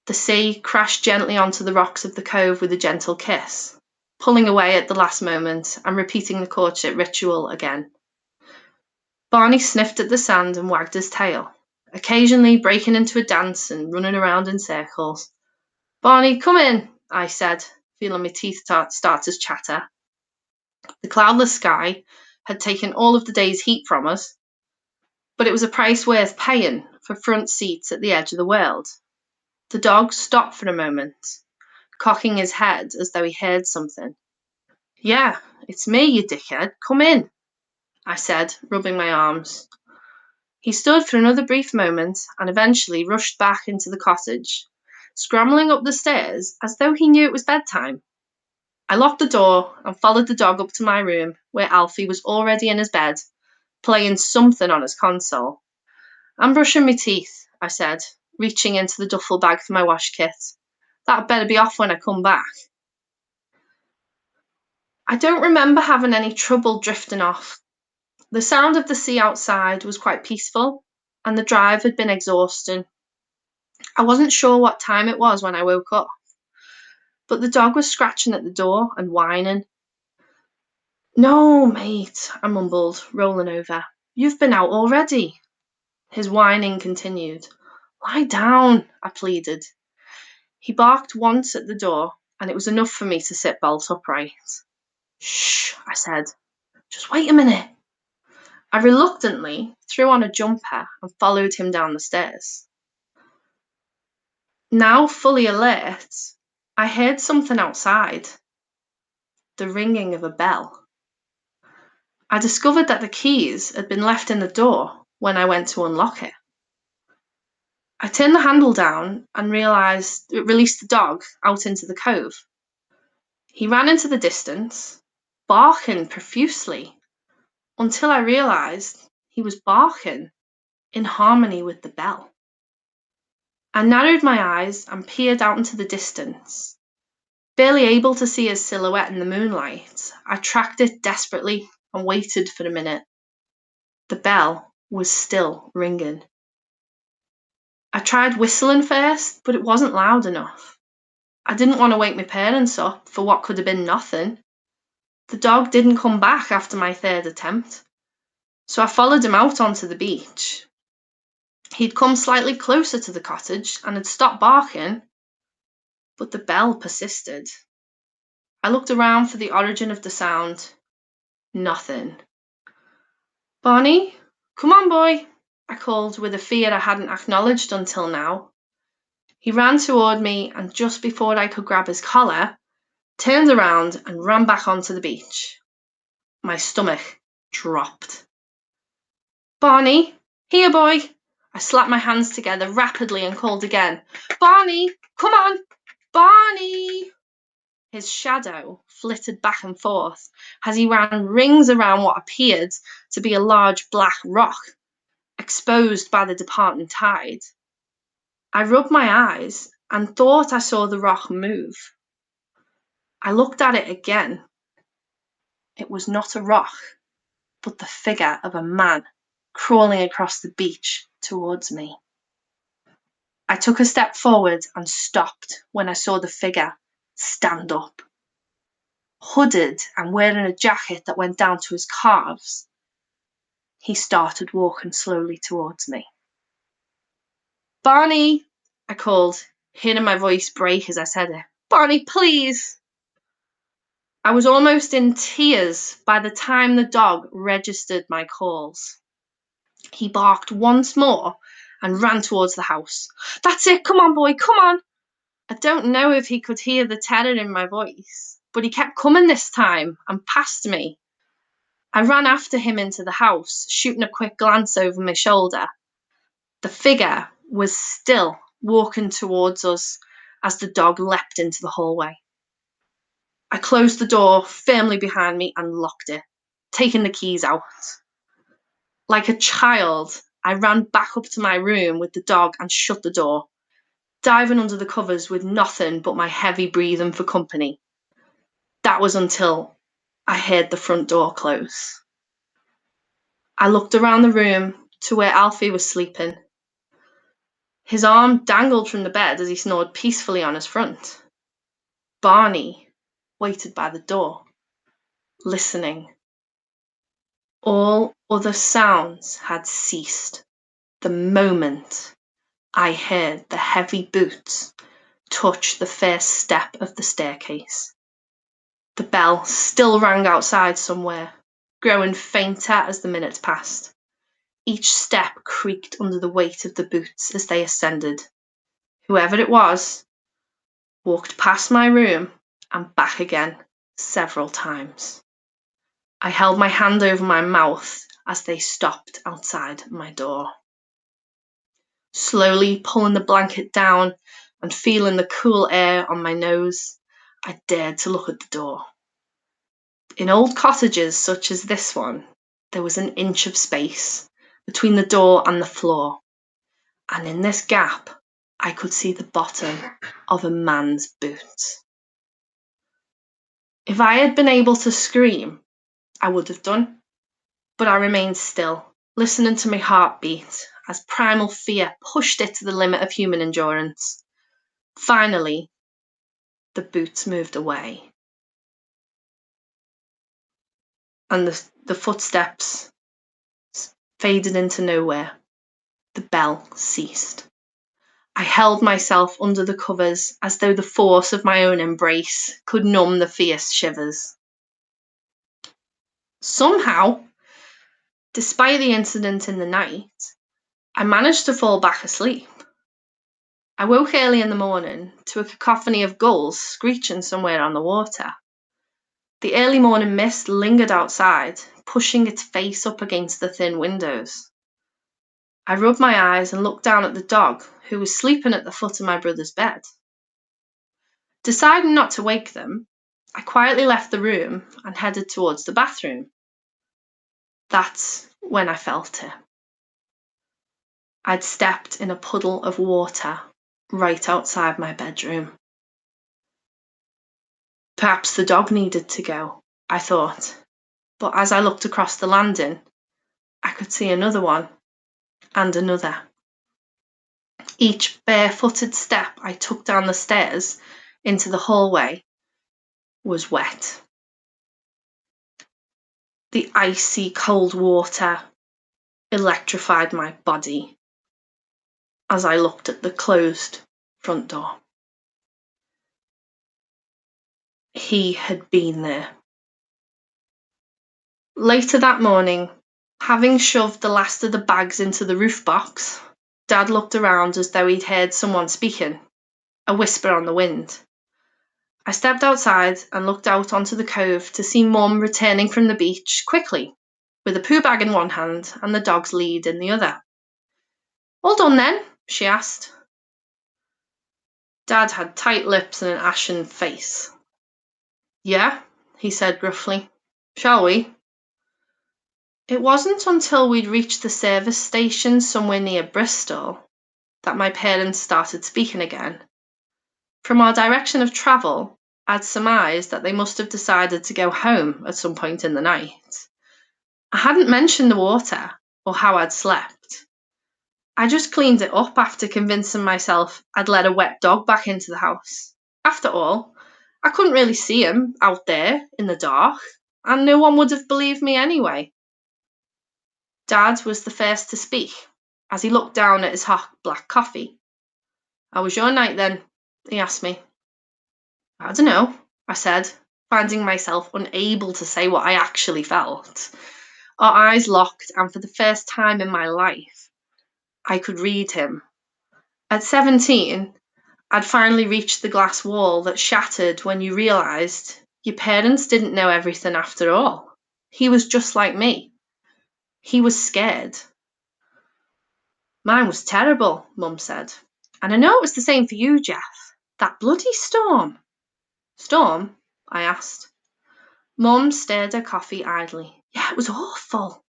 S3: The sea crashed gently onto the rocks of the cove with a gentle kiss, pulling away at the last moment and repeating the courtship ritual again. Barney sniffed at the sand and wagged his tail, occasionally breaking into a dance and running around in circles. Barney, come in, I said, feeling my teeth start to chatter. The cloudless sky had taken all of the day's heat from us, but it was a price worth paying for front seats at the edge of the world. The dog stopped for a moment, cocking his head as though he heard something. Yeah, it's me, you dickhead. Come in, I said, rubbing my arms. He stood for another brief moment and eventually rushed back into the cottage, scrambling up the stairs as though he knew it was bedtime. I locked the door and followed the dog up to my room, where Alfie was already in his bed, playing something on his console. I'm brushing my teeth, I said, reaching into the duffel bag for my wash kit. That'd better be off when I come back. I don't remember having any trouble drifting off. The sound of the sea outside was quite peaceful, and the drive had been exhausting. I wasn't sure what time it was when I woke up, but the dog was scratching at the door and whining. No, mate, I mumbled, rolling over. You've been out already. His whining continued. Lie down, I pleaded. He barked once at the door, and it was enough for me to sit bolt upright. Shh, I said. Just wait a minute. I reluctantly threw on a jumper and followed him down the stairs. Now fully alert, I heard something outside. The ringing of a bell. I discovered that the keys had been left in the door when I went to unlock it. I turned the handle down and released the dog out into the cove. He ran into the distance, barking profusely, until I realised he was barking in harmony with the bell. I narrowed my eyes and peered out into the distance. Barely able to see his silhouette in the moonlight, I tracked it desperately and waited for a minute. The bell was still ringing. I tried whistling first, but it wasn't loud enough. I didn't want to wake my parents up for what could have been nothing. The dog didn't come back after my third attempt, so I followed him out onto the beach. He'd come slightly closer to the cottage and had stopped barking, but the bell persisted. I looked around for the origin of the sound. Nothing. "Barney, come on, boy," I called with a fear I hadn't acknowledged until now. He ran toward me, and just before I could grab his collar, turned around and ran back onto the beach. My stomach dropped. "Barney, here, boy." I slapped my hands together rapidly and called again. "Barney, come on, Barney." His shadow flitted back and forth as he ran rings around what appeared to be a large black rock, exposed by the departing tide. I rubbed my eyes and thought I saw the rock move. I looked at it again. It was not a rock, but the figure of a man crawling across the beach towards me. I took a step forward and stopped when I saw the figure stand up. Hooded and wearing a jacket that went down to his calves, he started walking slowly towards me. "Barney," I called, hearing my voice break as I said it. "Barney, please." I was almost in tears by the time the dog registered my calls. He barked once more and ran towards the house. "That's it, come on, boy, come on." I don't know if he could hear the terror in my voice, but he kept coming this time and past me. I ran after him into the house, shooting a quick glance over my shoulder. The figure was still walking towards us as the dog leapt into the hallway. I closed the door firmly behind me and locked it, taking the keys out. Like a child, I ran back up to my room with the dog and shut the door, diving under the covers with nothing but my heavy breathing for company. That was until I heard the front door close. I looked around the room to where Alfie was sleeping. His arm dangled from the bed as he snored peacefully on his front. Barney waited by the door, listening. All other sounds had ceased the moment I heard the heavy boots touch the first step of the staircase. The bell still rang outside somewhere, growing fainter as the minutes passed. Each step creaked under the weight of the boots as they ascended. Whoever it was walked past my room and back again several times. I held my hand over my mouth as they stopped outside my door. Slowly pulling the blanket down and feeling the cool air on my nose, I dared to look at the door. In old cottages such as this one, there was an inch of space between the door and the floor, and in this gap, I could see the bottom of a man's boot. If I had been able to scream, I would have done, but I remained still, listening to my heartbeat as primal fear pushed it to the limit of human endurance. Finally, the boots moved away, and the footsteps faded into nowhere. The bell ceased. I held myself under the covers as though the force of my own embrace could numb the fierce shivers. Somehow, despite the incident in the night, I managed to fall back asleep. I woke early in the morning to a cacophony of gulls screeching somewhere on the water. The early morning mist lingered outside, pushing its face up against the thin windows. I rubbed my eyes and looked down at the dog, who was sleeping at the foot of my brother's bed. Deciding not to wake them, I quietly left the room and headed towards the bathroom. That's when I felt it. I'd stepped in a puddle of water right outside my bedroom. Perhaps the dog needed to go, I thought, but as I looked across the landing, I could see another one and another. Each barefooted step I took down the stairs into the hallway was wet. The icy cold water electrified my body as I looked at the closed front door. He had been there. Later that morning, having shoved the last of the bags into the roof box, Dad looked around as though he'd heard someone speaking, a whisper on the wind. I stepped outside and looked out onto the cove to see Mum returning from the beach quickly, with a poo bag in one hand and the dog's lead in the other. All done then? She asked. Dad had tight lips and an ashen face. Yeah, he said gruffly. Shall we? It wasn't until we'd reached the service station somewhere near Bristol that my parents started speaking again. From our direction of travel, I'd surmised that they must have decided to go home at some point in the night. I hadn't mentioned the water or how I'd slept. I just cleaned it up after convincing myself I'd let a wet dog back into the house. After all, I couldn't really see him out there in the dark, and no one would have believed me anyway. Dad was the first to speak as he looked down at his hot black coffee. How was your night then? He asked me. I don't know, I said, finding myself unable to say what I actually felt. Our eyes locked, and for the first time in my life, I could read him. At 17, I'd finally reached the glass wall that shattered when you realised your parents didn't know everything after all. He was just like me. He was scared. Mine was terrible, Mum said. And I know it was the same for you, Jeff. That bloody storm. Storm? I asked. Mum stirred her coffee idly. Yeah, it was awful.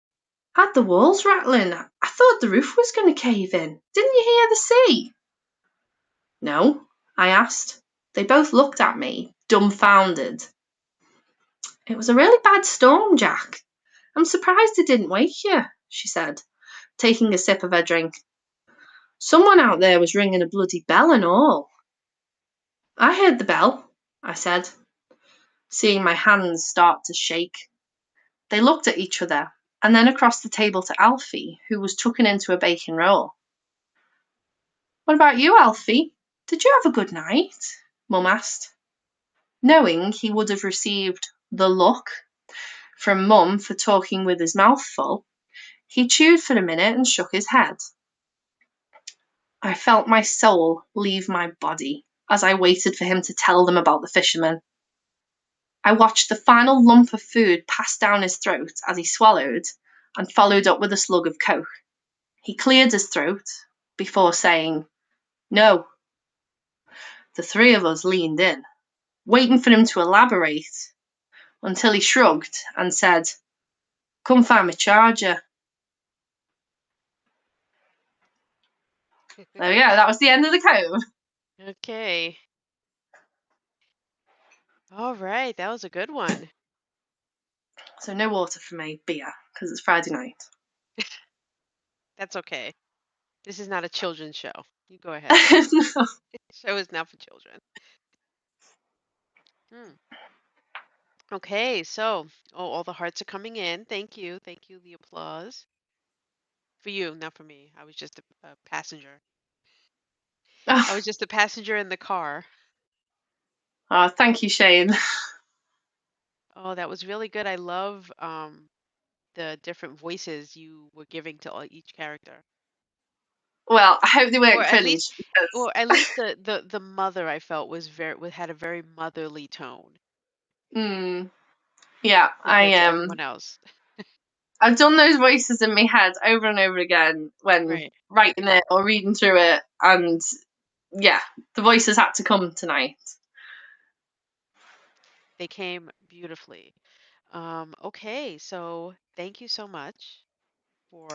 S3: Had the walls rattling. I thought the roof was going to cave in. Didn't you hear the sea? No, I asked. They both looked at me, dumbfounded. It was a really bad storm, Jack. I'm surprised it didn't wake you, she said, taking a sip of her drink. Someone out there was ringing a bloody bell and all. I heard the bell, I said, seeing my hands start to shake. They looked at each other and then across the table to Alfie, who was tucking into a bacon roll. What about you, Alfie? Did you have a good night? Mum asked. Knowing he would have received the look from Mum for talking with his mouth full, he chewed for a minute and shook his head. I felt my soul leave my body as I waited for him to tell them about the fisherman. I watched the final lump of food pass down his throat as he swallowed and followed up with a slug of coke. He cleared his throat before saying, No. The three of us leaned in, waiting for him to elaborate, until he shrugged and said, Come find my charger. So yeah, that was the end of the cove.
S1: Okay. All right, that was a good one.
S3: So no water for me, beer, because it's Friday night.
S1: That's okay. This is not a children's show. You go ahead.
S3: No.
S1: Show is not for children. Hmm. Okay, so all the hearts are coming in. Thank you. Thank you. The applause. For you, not for me. I was just a passenger. I was just a passenger in the car.
S3: Oh, thank you, Shane.
S1: Oh, that was really good. I love the different voices you were giving to each character.
S3: Well, I hope they
S1: Or
S3: weren't
S1: at least
S3: cringe because
S1: the mother I felt was had a very motherly tone
S3: yeah,
S1: compared to everyone else.
S3: I've done those voices in my head over and over again when
S1: Right.
S3: writing it or reading through it, and yeah, the voices had to come tonight.
S1: They came beautifully. Okay, so thank you so much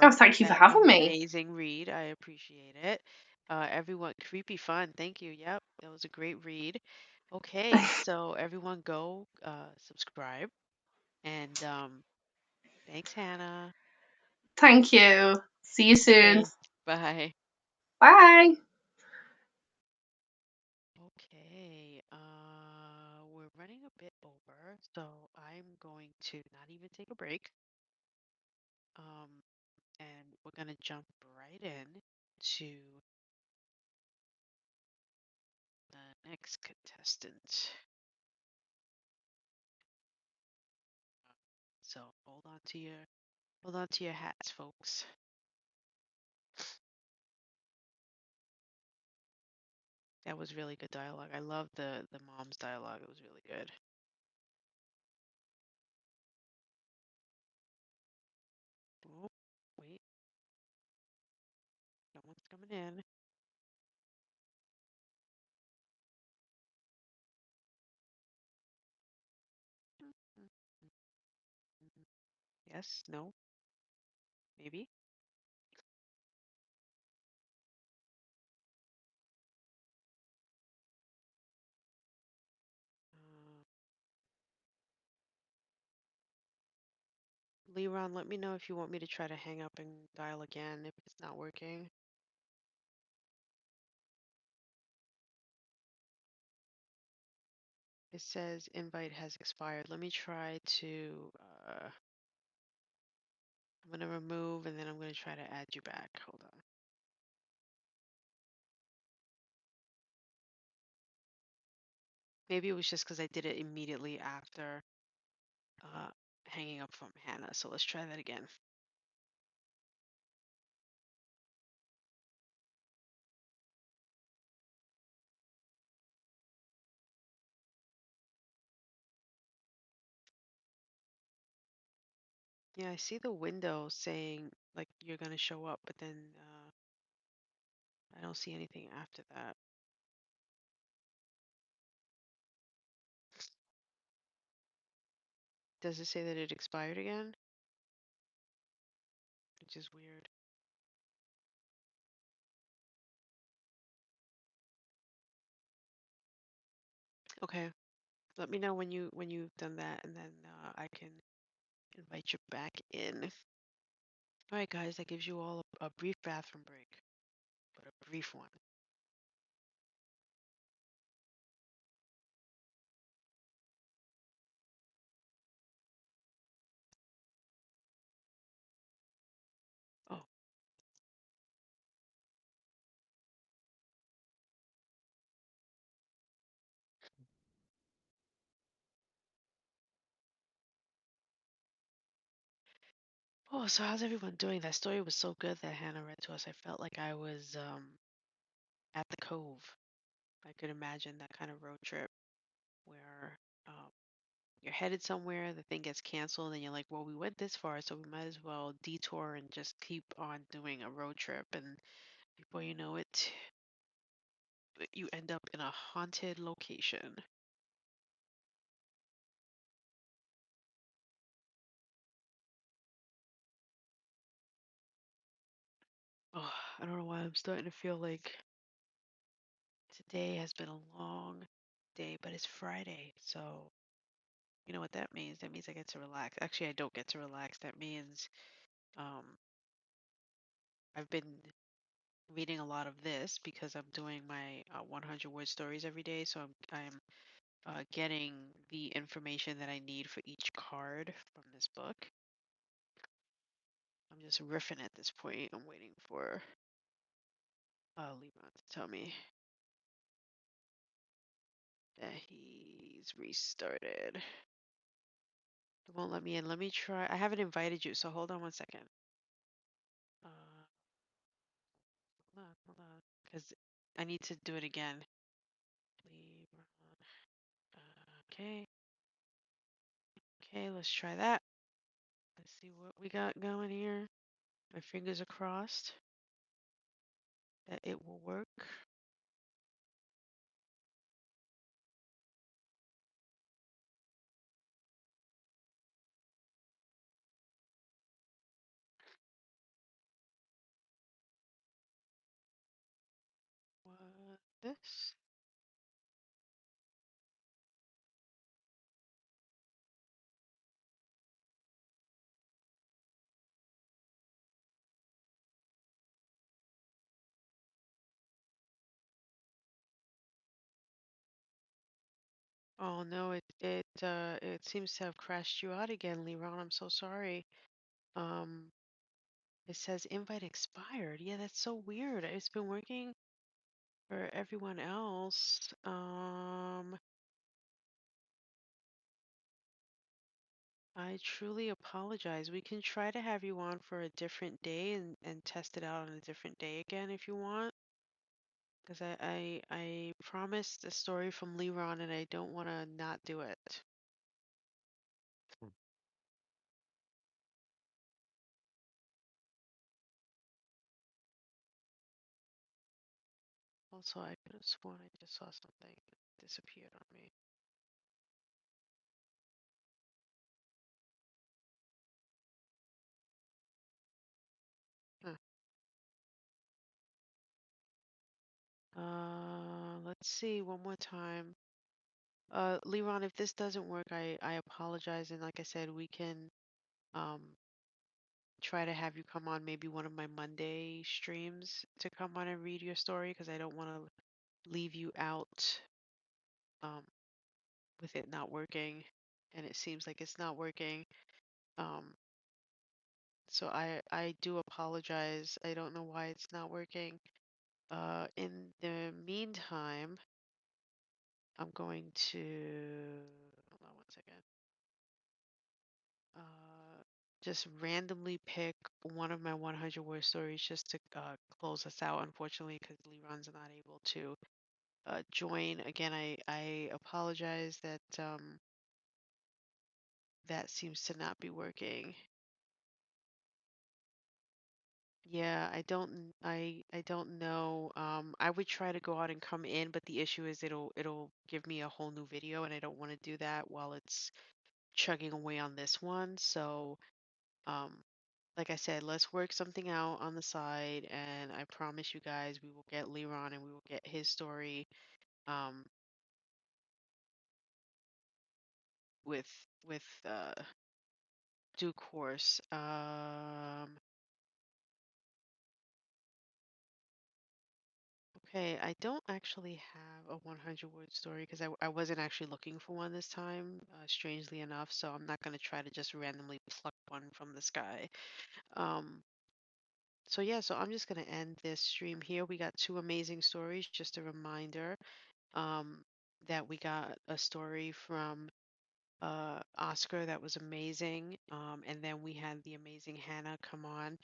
S3: Oh,
S1: for
S3: thank you for
S1: that
S3: having me.
S1: amazing read. I appreciate it. Everyone, creepy fun. Thank you. Yep, that was a great read. Okay, so everyone go subscribe and thanks, Hannah.
S3: Thank you. See you soon.
S1: Okay, bye.
S3: Bye.
S1: Okay, we're running a bit over, so I'm going to not even take a break. Um, and we're gonna jump right in to the next contestant. So hold on to your hats, folks. That was really good dialogue. I love the mom's dialogue. It was really good. Oh, wait, someone's coming in. Yes, no, maybe. Uh, Leron, let me know if you want me to try to hang up and dial again if it's not working. It says invite has expired. Let me try to, I'm going to remove and then I'm going to try to add you back. Hold on. Maybe it was just because I did it immediately after uh, hanging up from Hannah. So let's try that again. Yeah, I see the window saying like you're going to show up, but then I don't see anything after that. Does it say that it expired again? Which is weird. Okay, let me know when you've done that, and then I can invite you back in. All right, guys, that gives you all a brief bathroom break, but a brief one. Oh, oh, so how's everyone doing? That story was so good that Hannah read to us. I felt like I was at the Cove. I could imagine that kind of road trip where you're headed somewhere, the thing gets canceled, and you're like, well, we went this far, so we might as well detour and just keep on doing a road trip. And before you know it, you end up in a haunted location. Oh, I don't know why I'm starting to feel like today has been a long day, but it's Friday, so you know what that means? That means I get to relax. Actually, I don't get to relax. That means um, I've been reading a lot of this because I'm doing my 100 word stories every day. So I'm getting the information that I need for each card from this book. I'm just riffing at this point. I'm waiting for Levon to tell me that he's restarted. It won't let me in. Let me try. I haven't invited you, so hold on one second. Uh, hold on, because I need to do it again. Levon. Okay, okay, let's try that. Let's see what we got going here. My fingers are crossed that it will work. This. Oh no, it seems to have crashed you out again, Leron. I'm so sorry. Um, it says invite expired. Yeah, that's so weird. It's been working for everyone else. I truly apologize. We can try to have you on for a different day and test it out on a different day again if you want. Because I promised a story from Leron and I don't want to not do it. Also, I could have sworn I just saw something that disappeared on me. Huh. Let's see one more time. Leron, if this doesn't work, I apologize. And like I said, we can um try to have you come on maybe one of my Monday streams to come on and read your story because I don't want to leave you out um with it not working. And it seems like it's not working. Um, so I do apologize. I don't know why it's not working. In the meantime, I'm going to hold on one second. Just randomly pick one of my 100 word stories just to close us out, unfortunately, because Leron's not able to join. Again, I apologize that that seems to not be working. Yeah, I don't know. I would try to go out and come in, but the issue is it'll give me a whole new video and I don't want to do that while it's chugging away on this one. So, um like I said, let's work something out on the side and I promise you guys we will get Leron and we will get his story um with due course. Okay, I don't actually have a 100 word story because I wasn't actually looking for one this time, strangely enough. So I'm not going to try to just randomly pluck one from the sky. Um, so yeah, so I'm just going to end this stream here. We got two amazing stories. Just a reminder um, that we got a story from Oscar that was amazing. And then we had the amazing Hannah come on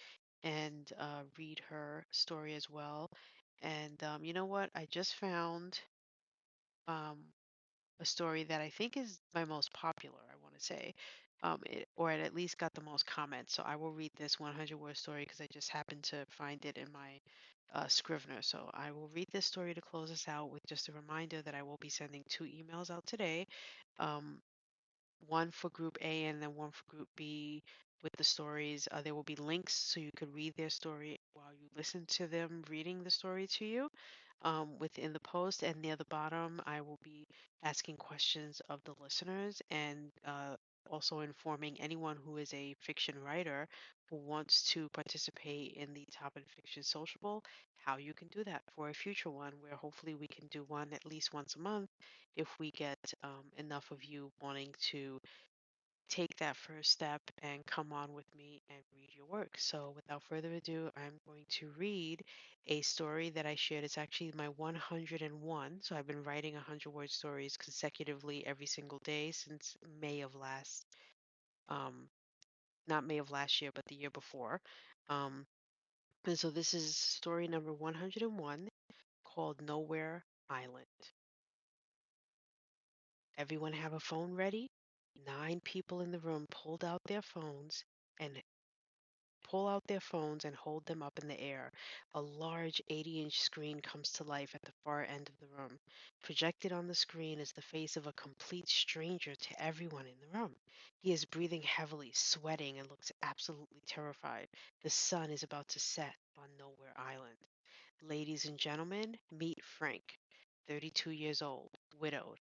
S1: and read her story as well. And you know what? I just found um, a story that I think is my most popular, I want to say, or it at least got the most comments. So I will read this 100 word story because I just happened to find it in my Scrivener. So I will read this story to close us out with just a reminder that I will be sending two emails out today. Um, one for group A and then one for group B with the stories. There will be links so you could read their story while you listen to them reading the story to you within the post. And near the bottom, I will be asking questions of the listeners and also informing anyone who is a fiction writer who wants to participate in the Top in Fiction Sociable how you can do that for a future one where hopefully we can do one at least once a month if we get enough of you wanting to take that first step and come on with me and read your work. So, without further ado, I'm going to read a story that I shared. It's actually my 101. So, I've been writing 100 word stories consecutively every single day since May of um, not May of last year, but the year before. Um, and so, this is story number 101 called Nowhere Island. Everyone have a phone ready? 9 people in the room and pull out their phones and hold them up in the air. A large 80-inch screen comes to life at the far end of the room. Projected on the screen is the face of a complete stranger to everyone in the room. He is breathing heavily, sweating, and looks absolutely terrified. The sun is about to set on Nowhere Island. Ladies and gentlemen, meet Frank. 32 years old, widowed,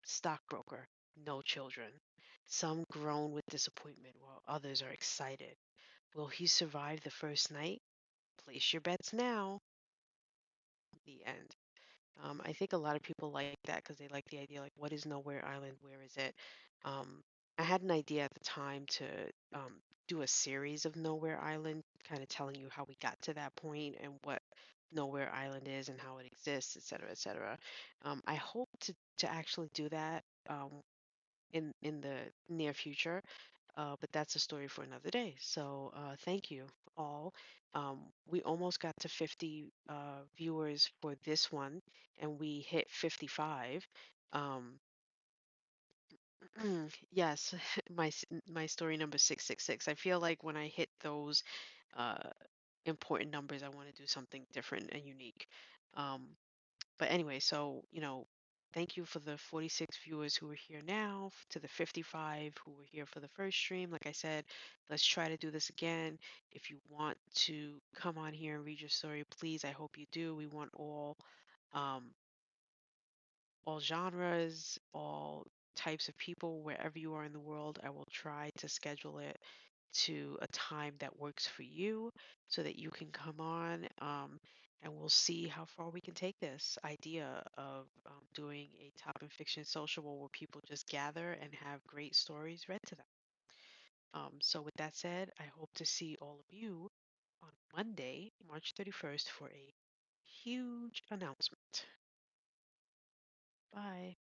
S1: stockbroker, no children. Some groan with disappointment while others are excited. Will he survive the first night? Place your bets now. The end. I think a lot of people like that because they like the idea, like, what is Nowhere Island? Where is it? Um, I had an idea at the time to do a series of Nowhere Island, kind of telling you how we got to that point and what Nowhere Island is and how it exists, et cetera, et cetera. I hope to actually do that in the near future. But that's a story for another day. So thank you all. We almost got to 50 viewers for this one, and we hit 55. Um, yes, my story number 666. I feel like when I hit those uh, important numbers, I want to do something different and unique. Um, but anyway, so, thank you for the 46 viewers who are here now, to the 55 who were here for the first stream. Like I said, let's try to do this again. If you want to come on here and read your story, please, I hope you do. We want um, all genres, all types of people, wherever you are in the world. I will try to schedule it to a time that works for you so that you can come on, and we'll see how far we can take this idea of doing a top and fiction sociable where people just gather and have great stories read to them. So, with that said, I hope to see all of you on Monday, March 31st, for a huge announcement. Bye.